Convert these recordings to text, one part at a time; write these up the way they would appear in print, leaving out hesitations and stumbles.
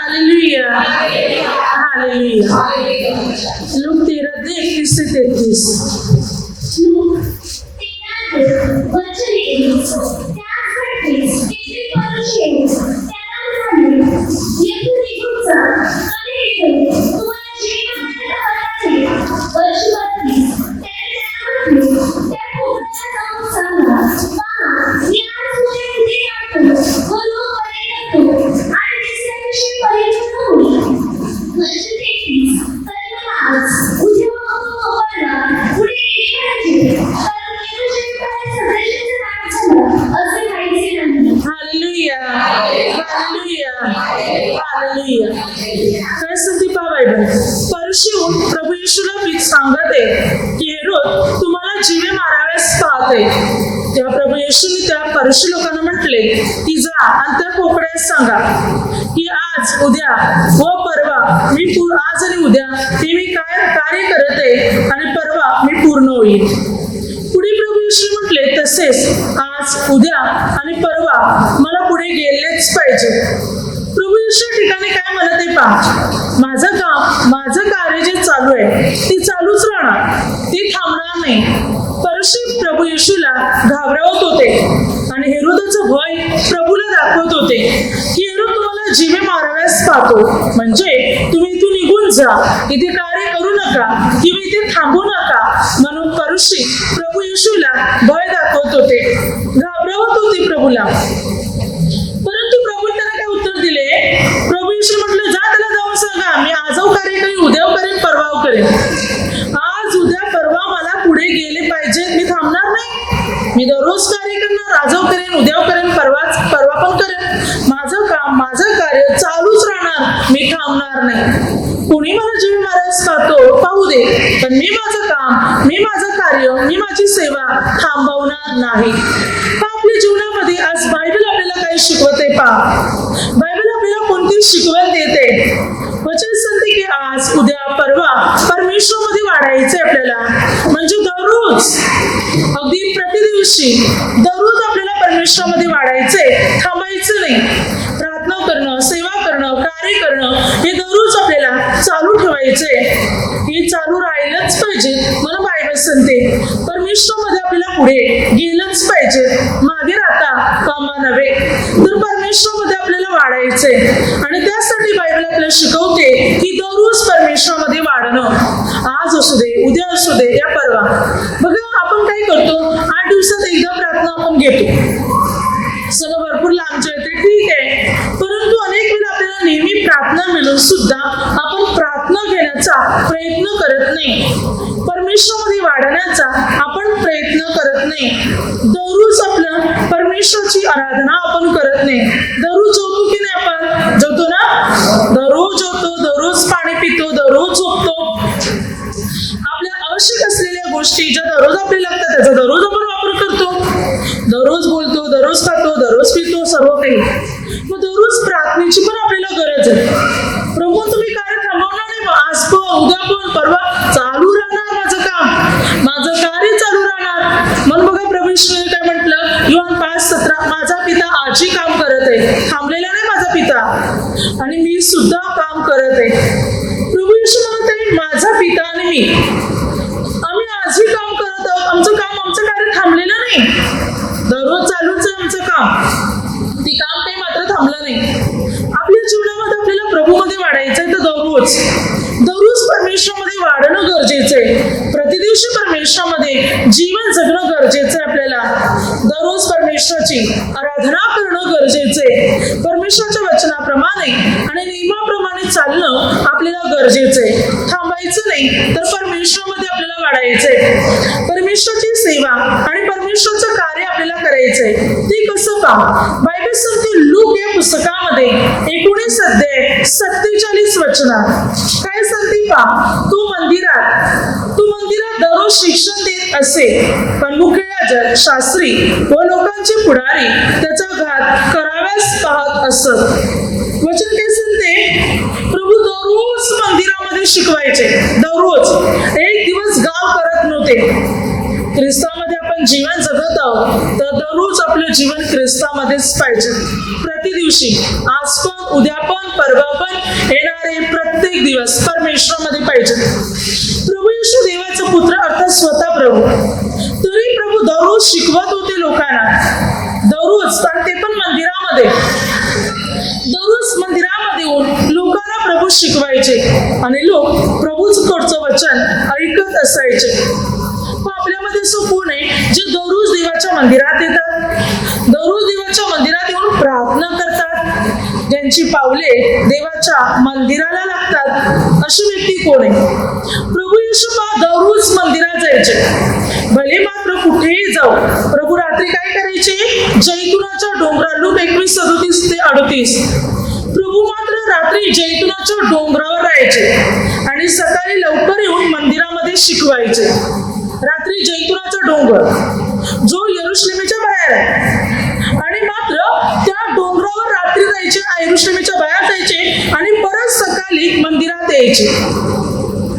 Hallelujah, hallelujah. Look 13:31-33. काय सांगते पहा बायबल. परशी येऊन प्रभू येशूला सांगते की हेरोद तुम्हाला जीवे माराव्यास पाहते. तेव्हा प्रभू येशूने त्या परशी लोकांना म्हटले की जा आणि त्या कोकड्यास सांगा की आज उद्या व परवा आज आणि उद्या हे मी काय कार्य करत आहे आणि परवा मी पूर्ण होईल. पुढे प्रभू येशू म्हटले तसेच आज उद्या आणि परवा मला पुढे गेलेच पाहिजे. प्रभू येशू ठिकाणी काय म्हणत आहे पहा. माझं कार्य जे चालू आहे ते चालूच राहणार, ते थांबणार नाही. परशी प्रभू येशूला घाबरवत होते आणि हेरोदाचं भय प्रभूला दाखवत होते की हेरोद तुम्हाला जीवे माराव्यास पाहतो, म्हणजे तुम्ही इथून निघून जा, इथे कार्य करू नका किंवा इथे थांबू नका. म्हणून परशी प्रभू येशूला भय दाखवत होते, घाबरवत होते प्रभूला. परंतु प्रभू त्यांना काय उत्तर दिले. प्रभू येशू म्हटलं जा त्याला जाऊन सांगा मी आजव कार्य करेन, उद्याव करेन, परवाव करेन. आज उद्या परवा मला पुढे गेले पाहिजे, मी थांबणार नाही. मी दररोज कार्य करणार, आजव करेन, उद्याव करेन, परवा पण करेन. माझं काम माझं कार्य चालूच राहणार, मी थांबणार नाही. कोणी मला जीव मारायस पाहू दे, पण मी माझं काम, मी माझं कार्य, मी माझी सेवा थांबवणार नाही. आपल्या जीवनामध्ये आज बायबल आपल्याला काय शिकवते पहा. बायबल आपल्याला कोणती शिकवण देते. वचन सांगते की आज उद्या परवा परमेश्वरामध्ये वाढायचंय आपल्याला. म्हणजे दररोज अगदी प्रतिदिवशी दररोज आपल्याला परमेश्वरामध्ये वाढायचंय, थांबायचं नाही. प्रार्थना करणं, सेवा करणं, कार्य करणं हे दररोज आपल्याला चालू ठेवायचंय. हे चालू राहिलंच पाहिजे. मला बायबल सांगते परमेश्वरामध्ये आपल्याला पुढे गेलंच पाहिजे, मागे राहता कामा नव्हे. तर परमेश्वरामध्ये आपल्याला वाढायचंय आणि त्यासाठी बायबल आपल्याला शिकवते की दररोज परमेश्वरामध्ये वाढणं. आज असू दे, उद्या असू दे, या परवा. बघा आपण काय करतो, 8 दिवसात एकदा प्रार्थना आपण घेतो. सगळं भरपूर लांबचे येते, ठीक आहे. परंतु अनेक वेळा आपल्याला नेहमी प्रार्थना मिळून सुद्धा आपण प्रार्थना घेण्याचा प्रयत्न करत नाही. परमेश्वरामध्ये वाढण्याचा आपण प्रयत्न करत नाही. दररोज आपलं परमेश्वराची आराधना आपण करत नाही. दररोज जेवतो की नाही आपण? जेवतो ना? दररोज जेवतो, दररोज पाणी पितो, दररोज झोपतो. आपल्या आवश्यक असलेल्या गोष्टी ज्या दररोज आपल्याला लागतात त्याचा दररोज आपण वापर करतो. दररोज बोलतो, दररोज खातो, दररोज पितो, सर्व काही. मग दररोज प्रार्थनेची पण आपल्याला गरज आहे. प्रभू तुम्ही कार्य थांबवणार नाही, आज पण उद्या पण परवा चालू राहणार माझं काम, माझं कार्य चालू राहणार. म्हणून बघा प्रभू येशूने काय म्हटलं, योहान 5:17 माझा पिता आजही काम करत आहे, थांबलेला नाही माझा पिता, आणि मी सुद्धा काम करत आहे. प्रभू येशू म्हणत आहे माझा पिता आणि मी आम्ही आजही काम करत आहोत. आमचं कार्य थांबलेलं नाही, दररोज चालूच आहे आमचं काम. ते काम काही मात्र थांबलं नाही. आपल्या जीवनामध्ये आपल्याला प्रभूमध्ये वाढायचंय तर दररोज परमेश्वरामध्ये वाढणं गरजेचं आहे. प्रतिदिवशी परमेश्वरामध्ये जीवन जगणं गरजेचं आहे. आपल्याला दररोज परमेश्वराची आराधना करणं गरजेचं आहे. परमेश्वराच्या वचनाप्रमाणे आणि नियमाप्रमाणे चालणं आपल्याला गरजेचं आहे. थांबायचं नाही, तर परमेश्वरामध्ये आपल्याला वाढायचंय. परमेश्वराची सेवा आणि परमेश्वराचं कार्य आपल्याला करायचंय. ते कसं पहा. बायबल सांगते लूक या पुस्तकामध्ये 19 अध्याय 47 वचन काय सांगते पहा. तो मंदिरात दररोज शिक्षण देत असे, पण मुख्य याजक, शास्त्री व लोकांचे पुढारी त्याचा घात कराव्यास पाहत असत. वचन काय सांगते. प्रभू दररोज मंदिरामध्ये शिकवायचे, दररोज. एक दिवस गाव करत नव्हते. ख्रिस्तामध्ये आपण जीवन जगत आहोत तर दररोज आपलं जीवन ख्रिस्तामध्येच पाहिजे. प्रतिदिवशी आज पण उद्या पण, परवा पण, येणारे प्रत्येक दिवस परमेश्वरामध्ये पाहिजे. प्रभू येशू देवाचा पुत्र अर्थात स्वतः प्रभू. तरी प्रभू दररोज शिकवत होते लोकांना, दररोज, आणि ते पण मंदिरामध्ये. दररोज मंदिरामध्ये येऊन लोकांना प्रभू शिकवायचे आणि लोक प्रभूच कडचं वचन ऐकत असायचे. आपल्यामध्ये असं कोण आहे जे दररोज देवाच्या मंदिरात येतात, दररोज देवाच्या मंदिरात येऊन प्रार्थना करतात, ज्यांची पावले देवाच्या मंदिराला लागतात, अशी व्यक्ती कोण आहे? प्रभू येशू दररोज मंदिरात जायचे, भले मात्र कुठेही जाऊ. प्रभू रात्री काय करायचे? जैतुनाच्या डोंगरावर, लूक 21:37-38. प्रभू मात्र रात्री जैतुनाच्या डोंगरावर राहायचे आणि सकाळी लवकर येऊन मंदिरामध्ये शिकवायचे. रात्री जैतुनाचा डोंगर जो यरुशलेमेच्या बाहेर आहे, आणि मात्र त्या डोंगरावर रात्री जायचे, यरुशलेमेच्या बाहेर जायचे आणि परत सकाळी मंदिरात यायचे.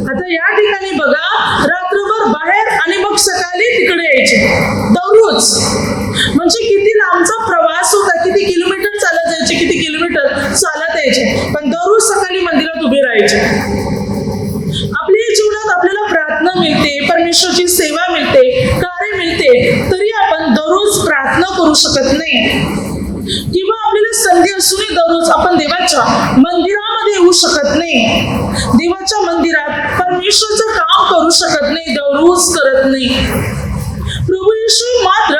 आता या ठिकाणी बघा, रात्रभर बाहेर आणि मग सकाळी तिकडे यायचे दररोज. म्हणजे किती लांबचा प्रवास होता, किती किलोमीटर चालत जायचे, किती किलोमीटर चालत यायचे, पण दररोज सकाळी मंदिरात उभे राहायचे. आपल्या जीवनात आपल्याला प्रार्थना मिळते, परमेश्वराची सेवा मिळते, कार्य मिळते, तरी आपण दररोज प्रार्थना करू शकत नाही. किंवा आपल्याला संधी असूनही दररोज आपण देवाच्या मंदिरामध्ये येऊ शकत नाही, देवाच्या मंदिरात परमेश्वराचं काम करू शकत नाही, दररोज करत नाही. प्रभू येशू मात्र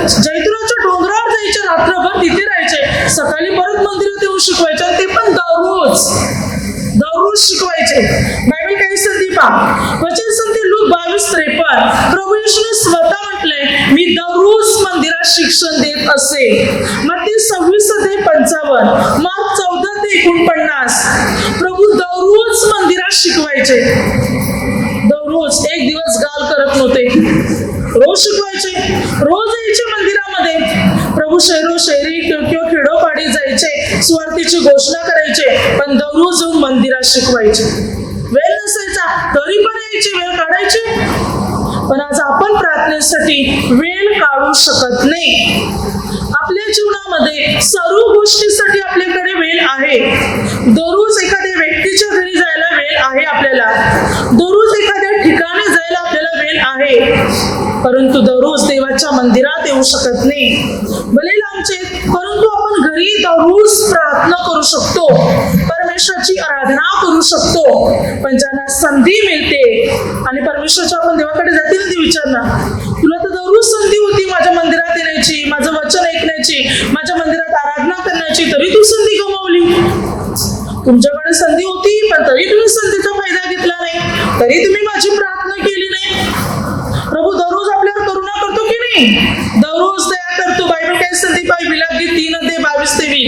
जैतुनाच्या डोंगरावर जायचे, रात्रभर तिथे राहायचे, सकाळी परत मंदिरात येऊन शिकवायचे, ते पण दररोज शिकवायचे. बायबल काही संधी पहा, वचन संधी लूक 22:53. प्रभू येशूने स्वतः म्हटलंय, मी दररोज मंदिरात शिक्षण देत असे. मत्ती 26:55, मार्क 14:49. प्रभू दररोज मंदिरात शिकवायचे, दररोज, एक दिवस गाल करत नव्हते, रोज शिकवायचे, रोज यायचे मंदिरामध्ये. प्रभू शहरी किंवा खेडोपाडी जायचे, सुवार्तेची घोषणा करायचे, पण दररोज येऊन मंदिरात शिकवायचे. वेळ नसायचा तरी पण यायचे, वेळ काढायचे. पण आज आपण प्रार्थनेसाठी वेळ काढू शकत नाही. आपल्या जीवनामध्ये सर्व गोष्टीसाठी आपल्याकडे वेळ आहे. दररोज एखाद्या व्यक्तीच्या घरी जायला वेळ आहे आपल्याला, दररोज एखाद्या ठिकाणी जायला आपल्याला वेळ आहे, परंतु दररोज देवाच्या मंदिरात येऊ शकत नाही. भले लांबचे, परंतु आपण घरी दररोज प्रार्थना करू शकतो, परमेश्वराची आराधना करू शकतो. पण ज्यांना संधी मिळते आणि परमेश्वराच्या आपण देवाकडे जाते ना, ते विचारणार, तुला तर दररोज संधी होती माझ्या मंदिरात येण्याची, माझं वचन ऐकण्याची, माझ्या मंदिरात आराधना करण्याची, तरी तू संधी गमावली. तुमच्याकडे संधी होती, पण तरी तुम्ही संधीचा फायदा घेतला नाही, तरी तुम्ही माझी प्रार्थना केली नाही. प्रभू दररोज आपल्यावर करुणा करतो की नाही? दररोज दया करतो. बायबल काय संधी पाहिजे? विलापगीत 3:22-23.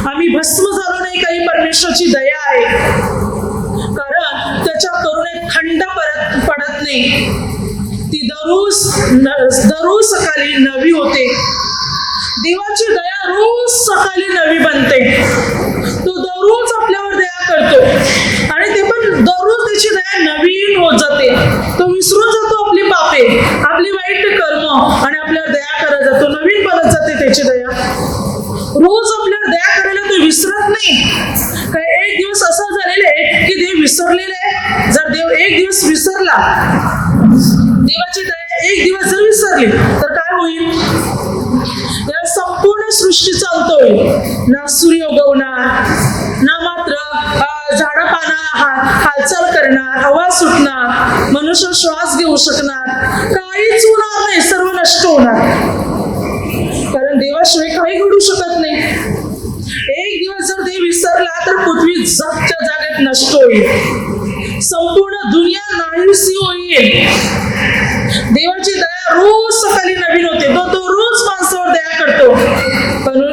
आम्ही भस्म झालो नाही, काही परमेश्वराची दया आहे, कारण त्याच्या करुणेत खंड पडत नाही. ती दररोज सकाळी नवी होते. देवाची दया रोज सकाळी नवी बनते. तो दररोज आपल्यावर दया करतो आणि ते पण दररोज त्याची दया नवीन होत जाते. तो विसरून जातो आपली पापे, आपली वाईट कर्म, आणि आपल्यावर दया करत जातो, नवीन बनत जाते त्याची दया. रोज आपल्यावर दया करायला तो विसरत नाही. काय एक दिवस असा झालेला आहे की देव विसरलेला आहे. जर देव एक दिवस विसरला, देवाची दया एक दिवस जर विसरली, तर काय होईल? या संपूर्ण सृष्टीचा अंत होईल. ना सूर्य उगवणार, ना मात्र झाडं-पानं हालचाल करणार, हवा सुटणार, मनुष्य श्वास घेऊ शकणार, काहीच होणार नाही, सर्व नष्ट होणार. कारण देवाशिवाय काही घडू शकत नाही. एक दिवस जर देव विसरला तर पृथ्वी जागच्या जागेत नष्ट होईल, संपूर्ण दुनिया नाहीशी होईल. देवाची दया रोज सकाळी नवीन होते. तो रोज माणसावर दया करतो,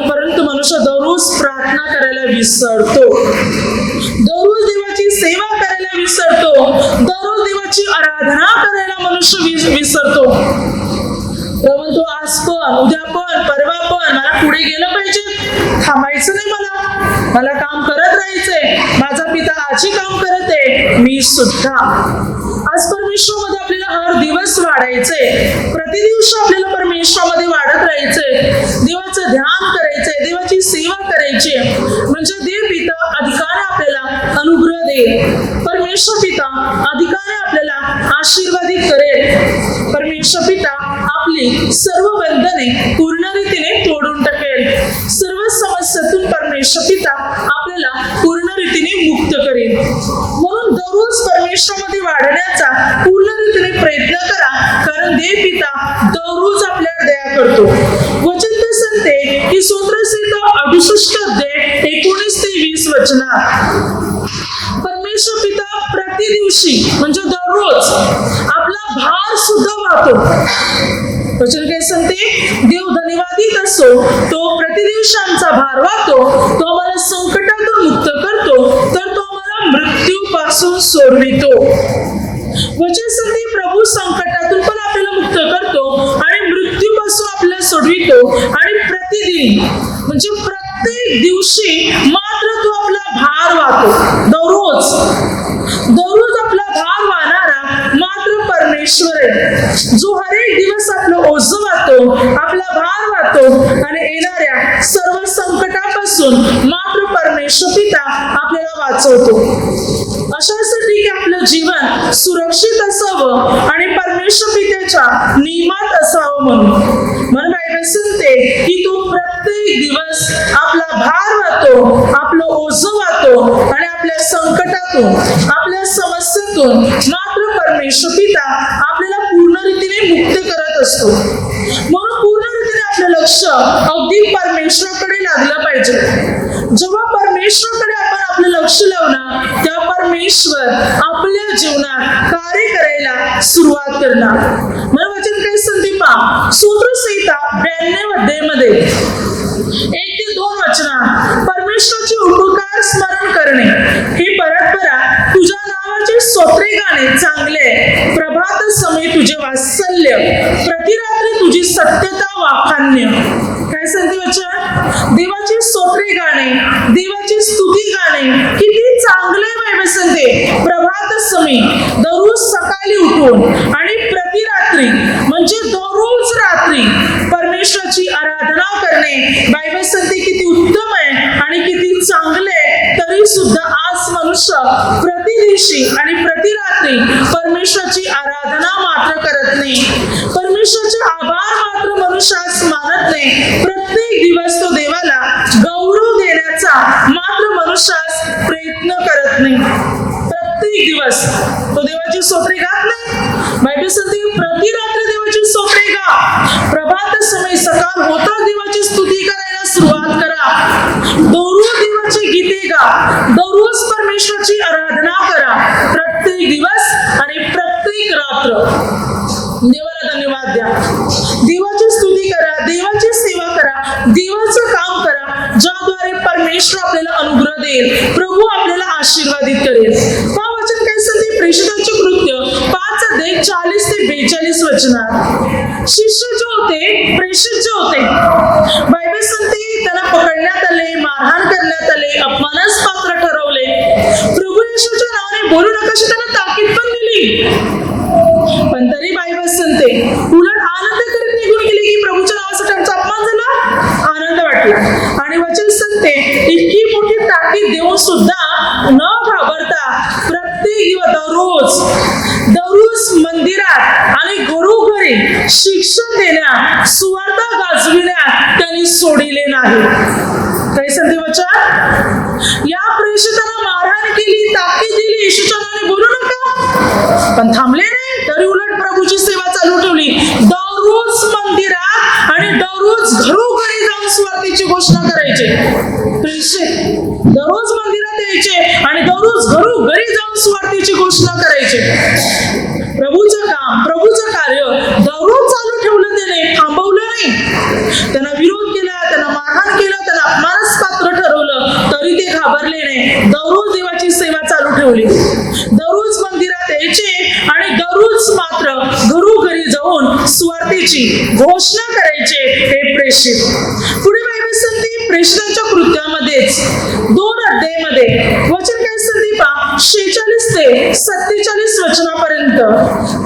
परंतु मनुष्य दररोज प्रार्थना करायला विसरतो, दररोज देवाची सेवा करायला विसरतो, दररोज देवाची आराधना करायला मनुष्य विसरतो. परंतु आज पण, उद्या पण, परवा पण, मला पुढे गेलं पाहिजे, थांबायचं नाही, मला काम करत राहायचंय, माझा पिता आजी काम करत आहे, मी सुद्धा. आज परमेश्वरामध्ये आपल्याला हर दिवस वाढायचंय, प्रतिदिवशी आपल्याला परमेश्वरामध्ये वाढत राहायचंय, देवाचं ध्यान करायचंय, देवाची सेवा करायची, म्हणजे देव पिता अधिकाने आपल्याला अनुग्रह देईल, परमेश्वर पिता अधिकाने आपल्याला आशीर्वादित करेल, परमेश्वर पिता आपली सर्व बंधने पूर्ण रीतीने तोडून टाकेल, सर्व समस्यातून परमेश्वर पिता आपल्याला पूर्ण रीतीने मुक्त करेल. म्हणून दररोज परमेश्वरामध्ये वाढण्याचा पूर्ण रीतीने प्रयत्न करा, कारण देव पिता दररोज आपल्याला दया करतो. वचन ते सांगते की स्तोत्रसंहिता 68 अध्याय 19 ते 20 वचनात परमेश्वर पिता प्रति दिवशी म्हणजे दररोज आपला भार सुद्धा वाहतो. वचन काय सांगते, देव धन्यवादित असो, तो प्रतिदिवशी आमचा भार वाहतो, तो आम्हाला संकटातून मुक्त करतो, तर तो आम्हाला मृत्यूपासून सोडवितो. वचन सांगते प्रभू संकटातून पण आपल्याला मुक्त करतो आणि मृत्यूपासून आपल्याला सोडवितो, आणि प्रतिदिन म्हणजे प्रत्येक दिवशी मात्र तो आपला भार वाहतो. दररोज आपला भार वाहणारा मात्र परमेश्वर आहे, जो हर एक दिवस आपलं ओझं वाहतो, आपला भार वाहतो, आणि येणाऱ्या सर्व संकटापासून मात्र परमेश्वर पिता आपल्याला वाचवतो. अशासाठी की आपलं जीवन सुरक्षित असावं आणि परमेश्वर पित्याच्या नियमात असावं म्हणून बायबल सांगते की तो प्रत्येक दिवस आपला भार वाहतो, आपलं ओझं वाहतो, आणि आपल्या संकटातून, आपल्या समस्येतून मात्र परमेश्वर पिता आपल्याला पूर्ण रीतीने मुक्त करत असतो. म्हणून पूर्ण रीतीने आपलं लक्ष अगदी परमेश्वराकडे लागलं पाहिजे. जेव्हा परमेश्वराकडे आपण आपलं लक्ष लावणार, तेव्हा परमेश्वर आपल्या जीवनात कार्य करायला सुरुवात करणार. मला वचन काय सांगते पहा, स्तोत्रसंहिता 92 अध्यायामध्ये 1 ते 2 वचनात परमेश्वराचे उपकार स्मरण करणे, ही परंपरा तुझ्या नावाचे स्तोत्रे गाणे चांगले, प्रभात समय तुझे वात्सल्य, प्रतिरात्री तुझी सत्यता वाखाण्य. काय सांगते वचन, देवाची स्तोत्रे गाणे, देवाची स्तुती गाणे किती चांगले बायबल सांगते. प्रभात समय दररोज सकाळी उठून आणि प्रतिरात्री म्हणजे दररोज रात्री परमेश्वराची आराधना करणे बायबल सांगते किती उत्तम आहे आणि किती चांगले. तरी सुद्धा आज मनुष्य प्रतिदिवशी आणि प्रतिरात्री परमेश्वराची आराधना मात्र करत नाही, परमेश्वराचे आभार मात्र मनुष्य आज मानत नाही. प्रत्येक दिवस तो देवाला गौरव देण्याचा मात्र मनुष्य आज प्रयत्न करत नाही. प्रत्येक दिवस तो देवाची स्तोत्रे गात नाही. बायबल सांगते प्रतिरात्री देवाची स्तोत्रे गा, प्रभात समय सकाळ होता देवाची स्तुती करायला सुरुवात करा, दररोज देवाची गीते गा, दररोज परमेश्वराची आराधना करा, प्रत्येक दिवस आणि प्रत्येक रात्र. देवाला धन्यवाद द्या, देवाची स्तुती करा, देवाची सेवा करा, देवाचं काम करा, ज्याद्वारे परमेश्वर आपल्याला अनुग्रह देईल, प्रभू आपल्याला आशीर्वादित करेल. वचन काय सांगते, प्रेषितांचे कृत्य 5 अध्याय 40 ते 42 वचनात शिष्य जे होते, प्रेषित जे होते, बायबल सांगते त्यांना पकडण्यात आले, मारहाण करण्यात आले, अपमानास पात्र ठरवले, प्रभू येशूच्या नावाने बोलू नका अशी त्यांना ताकीद पण दिली, पण तरी बायबल सांगते उलट आनंद करत निघून गेले की प्रभूच्या नावाचा त्यांचा अपमान झाला, आनंद वाटला. आणि वचन सांगते इतकी मोठी ताकीद देऊन सुद्धा न घाबरता प्रत्येक दररोज मंदिरात आणि घरोघरी शिक्षण देण्यात, सुवार्ता गाजविण्यात त्यांनी सोडिले नाही. काय सांगते वचन, या प्रेषितांना मारहाण केली, ताकीद दिली, येशूच्या नावाने बोलू नका, पण थांबले नाही, तरी उलट प्रभूची सेवा चालू ठेवली. दररोज मंदिरात आणि दररोज घरोघरी जाऊन सुवार्तेची घोषणा करायचे. प्रेषित दररोज मंदिरात यायचे आणि दररोज घरोघरी जाऊन सुवार्तेची घोषणा करायचे. प्रभूचं काम, प्रभूचं कार्य दररोज चालू ठेवलं, त्याने थांबवलं नाही. त्यांना विरोध केला, त्यांना मारहाण केलं, त्यांना अपमानास पात्र ठरवलं, तरी ते घाबरले नाही. दररोज देवाची सेवा चालू ठेवली, दररोज मंदिरात यायचे आणि दररोज मात्र घरोघरी जाऊन सुवार्तेची घोषणा करायचे. हे प्रेषित. पुढे प्रेषितांच्या कृत्यामध्येच 2 अध्यायामध्ये वचन काय संदीपा 46 ते 47 वचनापर्यंत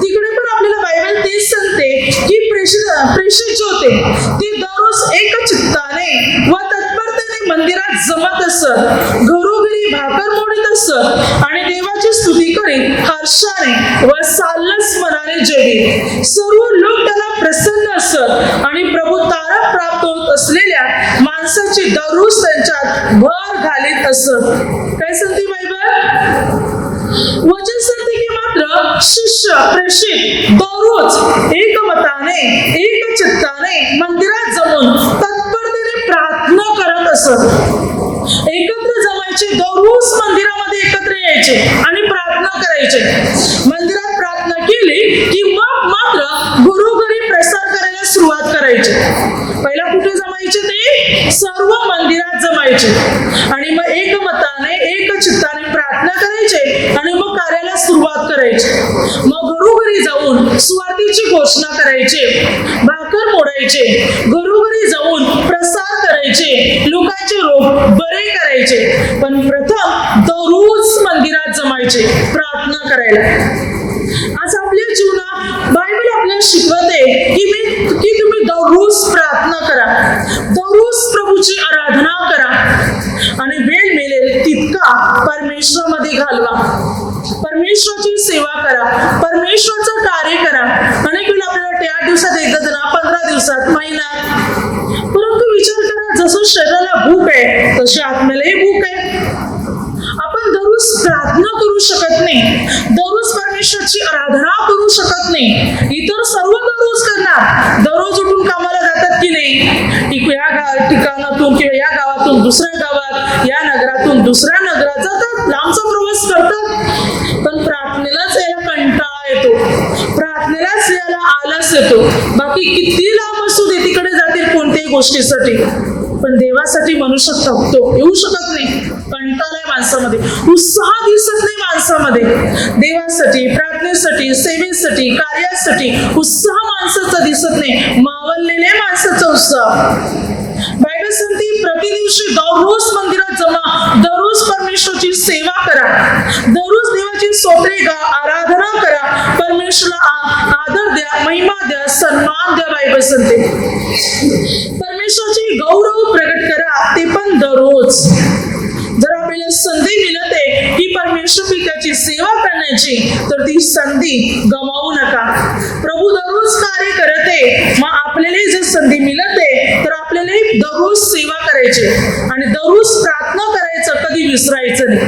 तिकडे पण आपल्याला बायबल तेच सांगते की प्रेषित जे होते ते दररोज एक चित्ताने व तत्परतेने मंदिरात जमत असत, घरोघरी भाकर मोडीत असत आणि देवाची स्तुती करीत हर्षाने व साल्लस मनाने जेवी. सर्व लोक त्याला प्रसन्न असत आणि प्रभू तारक प्राप्त होत असलेल्या माणसाची दररोज त्यांच्यात भर घालीत असत. काय सांगते बायबल? वचन सांगते की मात्र शिष्य प्रेषित दररोज एकमताने एक चित्ताने मंदिरात जमून तत्परतेने प्रार्थना करत असत. एकत्र जमायचे, दररोज मंदिरामध्ये एकत्र यायचे आणि प्रार्थना करायचे. मंदिरात प्रार्थना केली की मग मात्र घरोघरी प्रसार करायला सुरुवात करायचे. पहिला कुठे जमायचे? ते सर्व मंदिरात जमायचे आणि मग एकमताने एक चित्ताने प्रार्थना करायचे आणि मग कार्याला सुरुवात करायची. मग घरोघरी जाऊन सुवार्तेची घोषणा करायचे, भाकर मोडायचे, घरोघरी जाऊन प्रसार करायचे, लोकांचे रोग बरे करायचे. पण प्रथम दररोज मंदिरात जमायचे प्रार्थना करायला. आज आपल्या जीवनात बायबल आपल्याला शिकवते की तुम्ही दररोज प्रार्थना करा, दररोज प्रभूची आराधना करा आणि वेळ मिळेल तितका परमेश्वरामध्ये घालवा, परमेश्वराची सेवा करा, परमेश्वराचं कार्य करा. अनेक वेळा आपल्याला वाटते 8 दिवसात एकदा जरा, 15 दिवसात, महिन्यात. परंतु विचार करा, जसं शरीराला भूक आहे तशी आत्म्यालाही भूक आहे. आपण दररोज प्रार्थना करू शकत नाही, दररोज परमेश्वराची आराधना करू शकत नाही. इतर सर्व दररोज करणार, दररोज उठून कामाला जातात की नाही, या ठिकाणातून किंवा या गावातून दुसऱ्या गावात, या नगरातून दुसऱ्या नगरात जातात, लांबचा प्रवास करतात. पण प्रार्थनेलाच यायला कंटाळा येतो, प्रार्थनेलाच यायला आलस येतो. बाकी किती लांब असू दे तिकडे जातील कोणत्याही गोष्टीसाठी, पण देवासाठी मनुष्य थकतो, येऊ शकत नाही. कंटाळा माणसामध्ये, उत्साह दिसत नाही माणसामध्ये. देवासाठी, प्रार्थनेसाठी, सेवेसाठी, कार्यासाठी उत्साह माणसाचा दिसत नाही, मावळलेल्या माणसाचा उत्साह. बायबल सांगते प्रतिदिवशी दररोज मंदिरात जमा, दररोज परमेश्वराची सेवा करा, दररोज देवाची स्तोत्रे गा, आराधना करा, परमेश्वराला आदर द्या, महिमा द्या, सन्मान द्या. बायबल सांगते परमेश्वराची गौरव प्रकट करा, ते पण दररोज. जर आपल्याला संधी मिळते की परमेश्वर पित्याची सेवा करण्याची, तर ती संधी गमावू नका. प्रभू दररोज कार्य करते, मग आपल्यालाही जर संधी मिळते तर आपल्यालाही दररोज सेवा करायची आणि दररोज प्रार्थना करायचं, कधी विसरायचं नाही.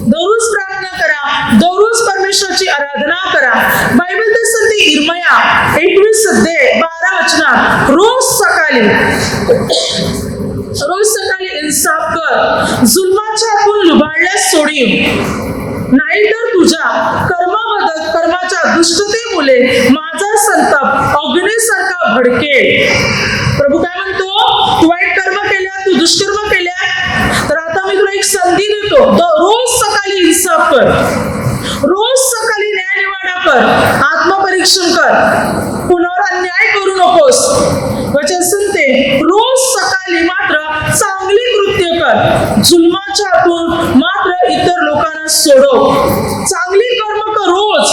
दररोज प्रार्थना करा, दररोज परमेश्वराची आराधना करा. बायबल तर सांगते इर्मया 21 अध्याय 12 वचनात रोज सकाळी इन्साफ कर, जुलमाच्या हातून लुबाडल्यास सोडीन, नाहीतर तुझ्या कर्माच्या दुष्टतेमुळे माझा संताप अग्नीसारखा भडकेल. प्रभू काय म्हणतो? तू वाईट कर्म केल्या, तू दुष्कर्म केल्या, तर आता मी तुला एक संधी देतो. रोज सकाळी इन्साफ कर, रोज सकाळी न्यायनिवाडा कर, आत्मपरीक्षण कर, कुणावर अन्याय करू नकोस. वचन सांगते रोज सकाळी मात्र चांगली कृत्य कर, जुलमाच्या हातून मात्र इतर लोकांना सोडव. चांगली कर्म कर रोज,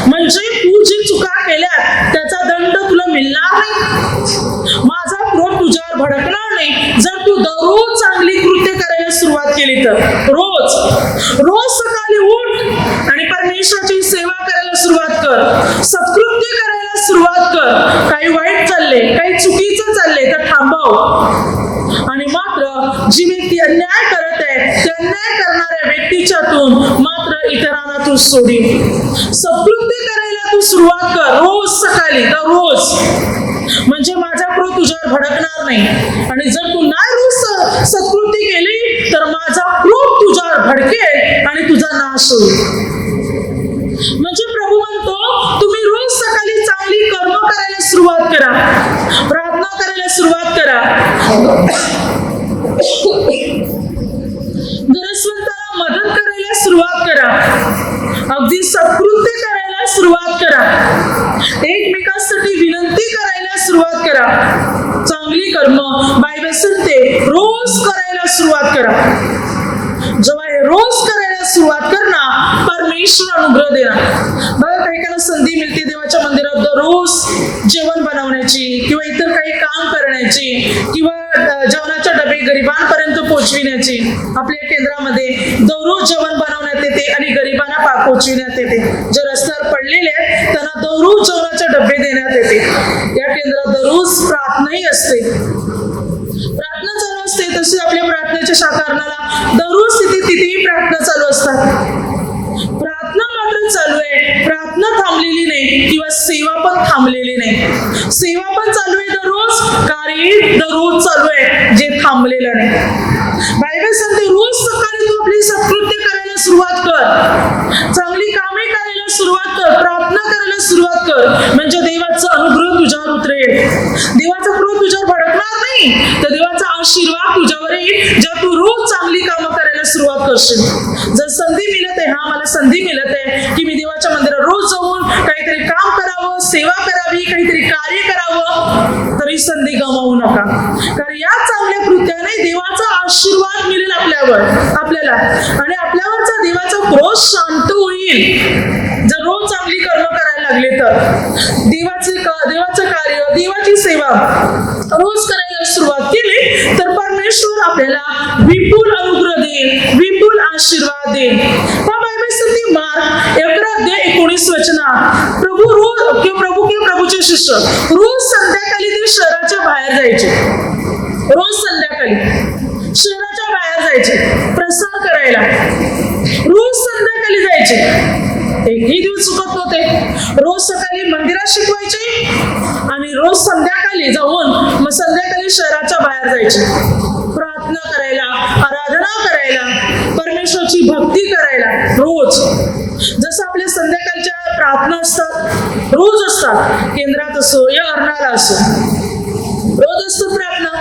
म्हणजे तू जी चुका केल्या त्याचा दंड तुला मिळणार नाही, माझा क्रोध तुझ्यावर भडकणार नाही. जर तू दररोज चांगली कृत्य करायला सुरुवात केली तर रोज सकाळी उठ आणि परमेश्वराची सेवा करायला सुरुवात कर, सत्कृत्य करायला सुरुवात कर. काही वाईट चालले, काही चुकीचं चालले तर थांबव आणि मात्र जी व्यक्ती अन्याय करत आहे त्या अन्याय करणाऱ्या व्यक्तीच्यातून मात्र इतरांना तू सोडी, सत्कृत्य करायला तू सुरुवात कर रोज सकाळी, दररोज. म्हणजे माझा क्रोध तुझ्यावर भडकणार नाही. आणि जर तू नाही रोज सत्कृती केली तर माझा क्रोध तुझ्यावर भडकेल आणि तुझा नाश होईल. म्हणजे प्रभू म्हणतो तुम्ही रोज सकाळी चांगली कर्म करायला सुरुवात करा, प्रार्थना करायला सुरुवात करा, गरजवंताला मदत करायला सुरुवात करा, अगदी सत्कृत्य करायला सुरुवात करा, एकमेकांसाठी विनंती करायला सुरुवात करा. चांगली कर्म बायबल बायबल सांगते रोज करायला सुरुवात करा. जेव्हा हे रोज करायला सुरुवात करणार परमेश्वर अनुग्रह देणार. बघा काही काही संधी मिळते देवाच्या मंदिरात दररोज जेवण बनवण्याची किंवा इतर काही काम करण्याची किंवा जेवणाच्या डबे गरिबांपर्यंत पोहोचविण्याची. आपल्या केंद्रामध्ये दररोज जेवण बनवण्यात येते आणि गरिबांना पोहोचविण्यात येते. जे रस्त्यावर पडलेले आहेत त्यांना दररोज जेवणाचे डबे देण्यात येते. या केंद्रात दररोज प्रार्थनाही असते. प्रार्थना चालू असते. तसे आपल्या प्रार्थनेच्या शाखारणाला दररोज तिथेही प्रार्थना चालू असतात. प्रार्थना मात्र चालू आहे. प्रार्थना थांबलेली नाही किंवा सेवा पण थांबलेली नाही. सेवा पण चालू आहे दररोज, कार्य दररोज चालू आहे जे थांबलेलं नाही. बायबल सांगते रोज सकाळी तू आपली सत्कृत्य करायला सुरुवात कर, चांगली कामे करायला सुरुवात कर, प्रार्थना करायला सुरुवात कर. म्हणजे देवाचा अनुग्रह तुझ्यावर उतरेल. देवाचा क्रोध तुझ्यावर भडकणार नाही, तर देवाचा आशीर्वाद तुझ्यावर येईल जेव्हा तू रोज चांगली कामं करायला सुरुवात करशील. जर संधी मिळत आहे, मला संधी मिळत आहे की मी देवाच्या मंदिरात रोज जाऊन काहीतरी काम करावं, सेवा करावी, काहीतरी कार्य करावं, तरी संधी गमावू नका. कारण या चांगल्या कृत्याने देवाचा आशीर्वाद मिळेल आपल्याला आणि आपल्यावरचा देवाचा क्रोध शांत होईल. जर रोज चांगली कर्म करायला लागले तर देवाचं कार्य, देवाची सेवा रोज करायला सुरुवात केली तर परमेश्वर आपल्याला विपुल अनुग्रह देईल, विपुल आशीर्वाद देईल. बायबल सांगते मार्क 11:19 प्रभूचे शिष्य रोज संध्याकाळी ते शहराच्या बाहेर जायचे. रोज संध्याकाळी शहराच्या बाहेर जायचे प्रसार करायला. रोज संध्याकाळी जायचे. एकही दिवस चुकत नव्हते. रोज सकाळी मंदिरात शिकवायचे आणि रोज संध्याकाळी जाऊन संध्याकाळी शहराच्या बाहेर जायचे प्रार्थना करायला, आराधना करायला, परमेश्वराची भक्ती करायला. रोज जसं आपल्या संध्याकाळच्या प्रार्थना असतात, रोज असतात, केंद्रात असो या अर्नाला असो, रोज असतात प्रार्थना.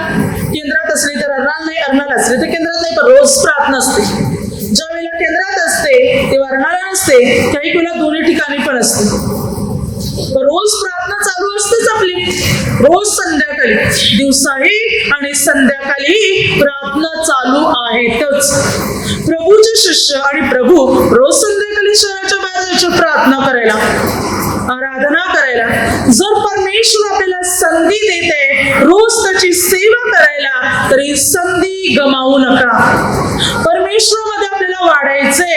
केंद्रात असली तर अर्नाला नाही, अर्नाला असली तर केंद्रात नाही, पण रोज प्रार्थना असते. ज्या वेळेला केंद्रात असते तेव्हा अर्नाला नसते, काही वेळेला दोन्ही ठिकाणी पण असते. रोज प्रार्थना चालू असतेच आपली. रोज संध्याकाळी, दिवसाही आणि संध्याकाळी प्रार्थना चालू आहेतच. प्रभूचे शिष्य आणि प्रभू रोज संध्याकाळी शहराच्या बाहेर जायचे प्रार्थना करायला, आराधना करायला. जर परमेश्वर आपल्याला संधी देते रोज त्याची सेवा करायला, तरी संधी गमावू नका. परमेश्वरामध्ये आपल्याला वाढायचंय,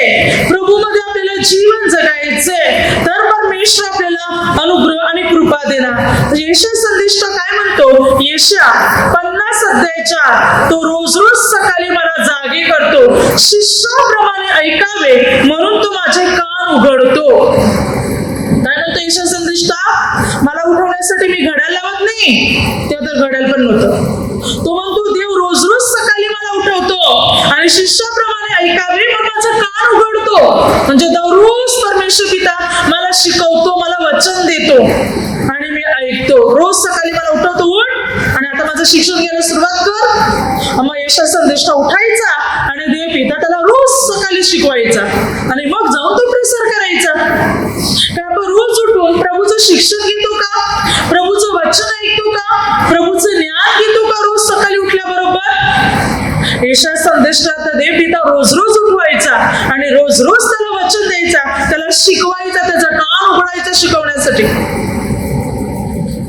प्रभूमध्ये आपल्याला जीवन जगायचंय, तर परमेश्वर आपल्याला अनुग्रह आणि कृपा देणार. येशया संदेष्टा काय म्हणतो? येशया 50:4 तो रोज रोज सकाळी मला जागे करतो, शिष्याप्रमाणे ऐकावे म्हणून तो माझे कान उघडतो. काय म्हणतो येशया संदेष्टा? मला उठवण्यासाठी मी घड्याळ लावत नाही, तेव्हा तर घड्याळ पण नव्हतं. तो म्हणतो देव रोज रोज सकाळी मला उठवतो आणि शिष्याप्रमाणे ऐकावे म्हणून माझं कान उघडतो. म्हणजे दररोज परमेश्वर पिता मला शिकवतो, मला वचन देतो आणि मी ऐकतो. रोज सकाळी मला उठवतो, उठ आणि आता माझं शिक्षण घ्यायला सुरुवात कर. मग येशया संदेष्टा उठायचा आणि देव पिता त्याला रोज सकाळी शिकवायचा आणि मग जाऊन तो प्रसार करायचा. काय आपण रोज उठून प्रभूचं शिक्षण घेतो का? प्रभूचं वचन ऐकतो का? प्रभूचं ज्ञान घेतो का रोज सकाळी उठल्याबरोबर? येशया संदेष्टात देव पिता रोज रोज उठवायचा आणि रोज रोज त्याला वचन द्यायचा, त्याला शिकवायचा, त्याचा कान उघडायचा शिकवण्यासाठी.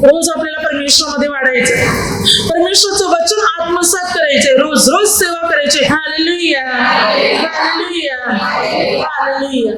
रोज आपल्याला परमेश्वरामध्ये वाढायचं, परमेश्वराचं वचन आत्मसात करायचे, रोज रोज सेवा करायची. Hallelujah, hallelujah, hallelujah.